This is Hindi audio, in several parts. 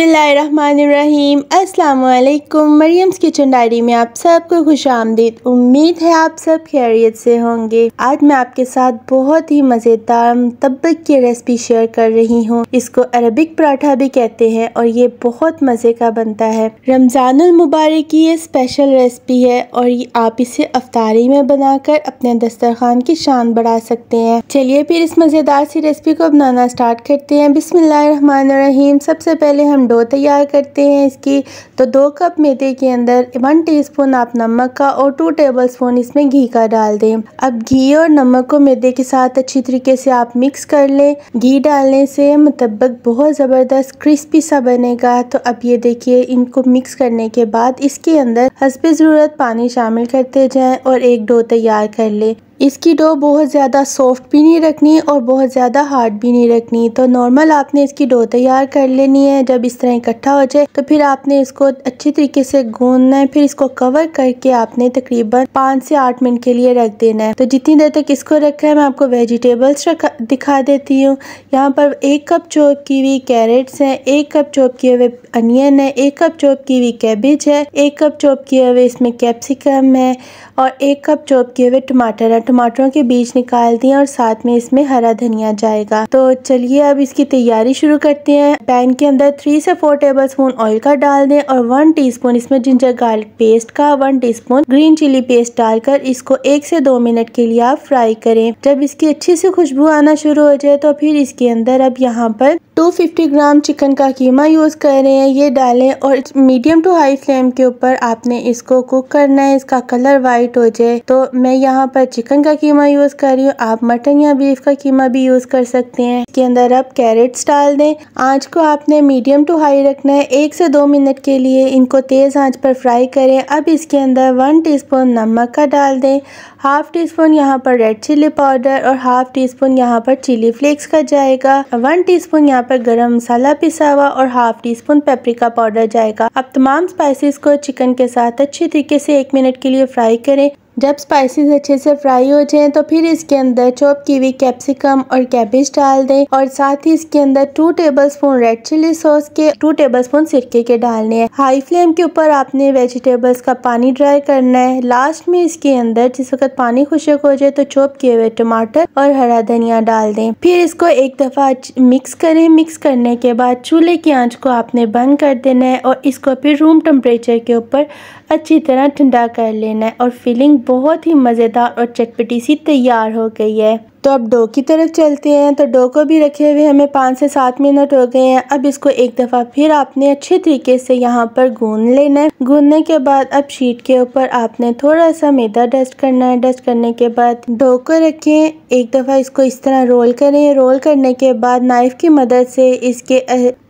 बिस्मिल्लाहिर्रहमानिर्रहीम। अस्सलाम वालेकुम। मरियम्स किचन डायरी में आप सबको खुशामदीद। उम्मीद है आप सब खैरियत से होंगे। आज मैं आपके साथ बहुत ही मज़ेदार मुतब्बक की रेसिपी शेयर कर रही हूँ। इसको अरबिक पराठा भी कहते हैं और ये बहुत मज़े का बनता है। रमज़ानुल मुबारक की ये स्पेशल रेसिपी है और आप इसे अफ्तारी में बनाकर अपने दस्तरखान की शान बढ़ा सकते हैं। चलिए फिर इस मज़ेदार सी रेसिपी को बनाना स्टार्ट करते हैं। बिस्मिल्लाहिर्रहमानिर्रहीम। सबसे पहले हम डो तैयार करते हैं इसकी। तो 2 कप मैदे के अंदर 1 टीस्पून आप नमक का और 2 टेबलस्पून इसमें घी का डाल दें। अब घी और नमक को मैदे के साथ अच्छी तरीके से आप मिक्स कर लें। घी डालने से मुतब्बक बहुत ज़बरदस्त क्रिस्पी सा बनेगा। तो अब ये देखिए, इनको मिक्स करने के बाद इसके अंदर हस्बे ज़रूरत पानी शामिल करते जाएं और एक डो तैयार कर लें। इसकी डो बहुत ज़्यादा सॉफ्ट भी नहीं रखनी और बहुत ज़्यादा हार्ड भी नहीं रखनी। तो नॉर्मल आपने इसकी डो तैयार कर लेनी है। जब इस तरह इकट्ठा हो जाए तो फिर आपने इसको अच्छी तरीके से गूंदना है। फिर इसको कवर करके आपने तकरीबन 5 से 8 मिनट के लिए रख देना है। तो जितनी देर तक इसको रखा है मैं आपको वेजिटेबल्स दिखा देती हूँ। यहाँ पर 1 कप चॉप की हुई कैरेट्स हैं, 1 कप चॉप किए हुए अनियन है, 1 कप चॉप की हुई कैबेज है, 1 कप चॉप किए हुए इसमें कैप्सिकम है और 1 कप चॉप किए हुए टमाटर है। टमाटरों के बीज निकाल दिए और साथ में इसमें हरा धनिया जाएगा। तो चलिए अब इसकी तैयारी शुरू करते हैं। पैन के अंदर 3 से 4 टेबलस्पून ऑयल का डाल दें और 1 टीस्पून इसमें जिंजर गार्लिक पेस्ट का, 1 टीस्पून ग्रीन चिली पेस्ट डालकर इसको 1 से 2 मिनट के लिए आप फ्राई करें। जब इसकी अच्छी सी खुशबू आना शुरू हो जाए तो फिर इसके अंदर अब यहाँ पर 250 ग्राम चिकन का कीमा यूज कर रहे हैं, ये डालें और मीडियम टू हाई फ्लेम के ऊपर आपने इसको कुक करना है। इसका कलर वाइट हो जाए। तो मैं यहाँ पर चिकन का कीमा यूज कर रही हूँ, आप मटन या बीफ का कीमा भी यूज कर सकते हैं। इसके अंदर अब कैरेट्स डाल दें। आंच को आपने मीडियम टू हाई रखना है। 1 से 2 मिनट के लिए इनको तेज आंच पर फ्राई करें। अब इसके अंदर 1 टीस्पून नमक का डाल दें, हाफ टीस्पून यहाँ पर रेड चिली पाउडर और हाफ टीस्पून यहाँ पर चिली फ्लेक्स का जाएगा, 1 टीस्पून यहाँ पर गरम मसाला पिसा हुआ और हाफ टीस्पून पेपरिका पाउडर जाएगा। अब तमाम स्पाइसेस को चिकन के साथ अच्छी तरीके से 1 मिनट के लिए फ्राई करें। जब स्पाइसेस अच्छे से फ्राई हो जाएं तो फिर इसके अंदर चॉप की हुई कैप्सिकम और कैबेज डाल दें और साथ ही इसके अंदर 2 टेबलस्पून रेड चिली सॉस के 2 टेबलस्पून सिरके के डालने हैं। हाई फ्लेम के ऊपर आपने वेजिटेबल्स का पानी ड्राई करना है। लास्ट में इसके अंदर जिस वक्त पानी खुश्क हो जाए तो चॉप किए हुए टमाटर और हरा धनिया डाल दें। फिर इसको एक दफा मिक्स करें। मिक्स करने के बाद चूल्हे की आंच को आपने बंद कर देना है और इसको फिर रूम टेम्परेचर के ऊपर अच्छी तरह ठंडा कर लेना है और फिलिंग बहुत ही मज़ेदार और चटपटी सी तैयार हो गई है। तो अब डो की तरफ चलते हैं। तो डो को भी रखे हुए हमें 5 से 7 मिनट हो गए हैं। अब इसको एक दफ़ा फिर आपने अच्छे तरीके से यहाँ पर गूंद लेना है। गूंदने के बाद अब शीट के ऊपर आपने थोड़ा सा मैदा डस्ट करना है। डस्ट करने के बाद डो को रखें, एक दफ़ा इसको इस तरह रोल करें। रोल करने के बाद नाइफ की मदद से इसके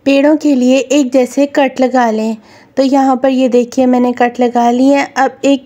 पेड़ों के लिए एक जैसे कट लगा लें। तो यहाँ पर ये देखिए मैंने कट लगा लिए हैं। अब एक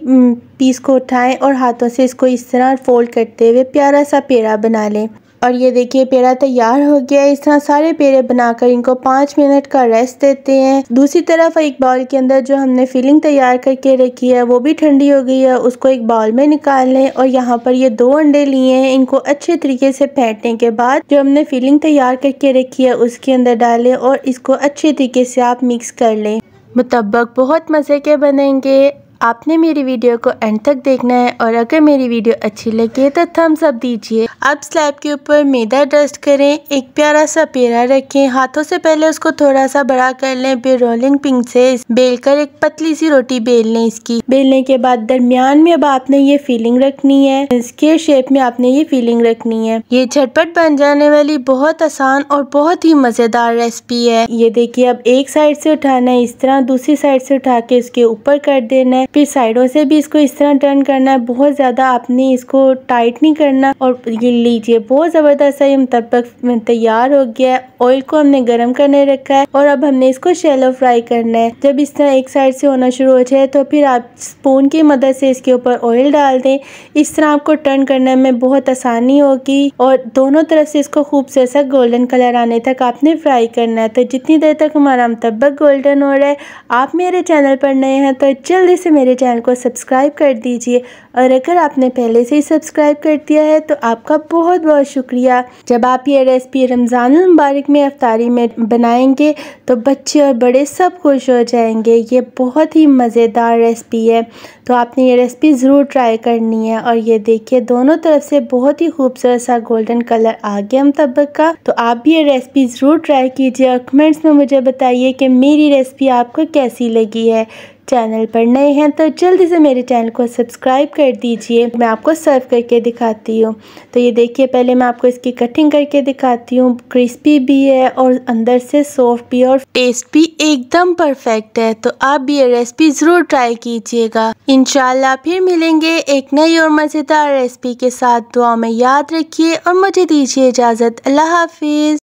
पीस को उठाएं और हाथों से इसको इस तरह फोल्ड करते हुए प्यारा सा पेड़ा बना लें। और ये देखिए पेड़ा तैयार हो गया है। इस तरह सारे पेड़े बनाकर इनको 5 मिनट का रेस्ट देते हैं। दूसरी तरफ एक बाउल के अंदर जो हमने फिलिंग तैयार करके रखी है वो भी ठंडी हो गई है, उसको एक बाउल में निकाल लें। और यहाँ पर ये 2 अंडे लिए हैं, इनको अच्छे तरीके से फेंटने के बाद जो हमने फिलिंग तैयार करके रखी है उसके अंदर डालें और इसको अच्छे तरीके से आप मिक्स कर लें। मुतब्बक बहुत मज़े के बनेंगे। आपने मेरी वीडियो को एंड तक देखना है और अगर मेरी वीडियो अच्छी लगे तो थम्स अप दीजिए। अब स्लैब के ऊपर मैदा डस्ट करें, एक प्यारा सा पेड़ा रखें, हाथों से पहले उसको थोड़ा सा बड़ा कर लें, फिर रोलिंग पिन से बेलकर एक पतली सी रोटी बेल लें। इसकी बेलने के बाद दरमियान में अब आपने ये फीलिंग रखनी है, स्क्वायर शेप में आपने ये फीलिंग रखनी है। ये झटपट बन जाने वाली बहुत आसान और बहुत ही मज़ेदार रेसिपी है। ये देखिए अब एक साइड से उठाना है इस तरह, दूसरी साइड से उठा के इसके ऊपर कर देना है, फिर साइडों से भी इसको इस तरह टर्न करना है। बहुत ज़्यादा आपने इसको टाइट नहीं करना। और ये लीजिए बहुत ज़बरदस्त सा ये मुतब्बक तैयार हो गया है। ऑयल को हमने गर्म करने रखा है और अब हमने इसको शैलो फ्राई करना है। जब इस तरह एक साइड से होना शुरू हो जाए तो फिर आप स्पून की मदद से इसके ऊपर ऑयल डाल दें। इस तरह आपको टर्न करने में बहुत आसानी होगी और दोनों तरफ से इसको खूब से ऐसा गोल्डन कलर आने तक आपने फ्राई करना है। तो जितनी देर तक हमारा मुतब्बक गोल्डन हो रहा है, आप मेरे चैनल पर नए हैं तो जल्दी से मेरे चैनल को सब्सक्राइब कर दीजिए, और अगर आपने पहले से ही सब्सक्राइब कर दिया है तो आपका बहुत बहुत शुक्रिया। जब आप ये रेसिपी रमज़ानुल मुबारक में इफ्तारी में बनाएंगे तो बच्चे और बड़े सब खुश हो जाएंगे। ये बहुत ही मज़ेदार रेसिपी है, तो आपने ये रेसिपी ज़रूर ट्राई करनी है। और ये देखिए दोनों तरफ से बहुत ही खूबसूरत सा गोल्डन कलर आ गया मुतब्बक का। तो आप भी ये रेसिपी ज़रूर ट्राई कीजिए और कमेंट्स में मुझे बताइए कि मेरी रेसिपी आपको कैसी लगी है। चैनल पर नए हैं तो जल्दी से मेरे चैनल को सब्सक्राइब कर दीजिए। मैं आपको सर्व करके दिखाती हूँ। तो ये देखिए पहले मैं आपको इसकी कटिंग करके दिखाती हूँ। क्रिस्पी भी है और अंदर से सॉफ्ट भी, और टेस्ट भी एकदम परफेक्ट है। तो आप भी ये रेसिपी ज़रूर ट्राई कीजिएगा। इंशाल्लाह फिर मिलेंगे एक नई और मज़ेदार रेसिपी के साथ। दुआ में याद रखिए और मुझे दीजिए इजाज़त। अल्लाह हाफिज़।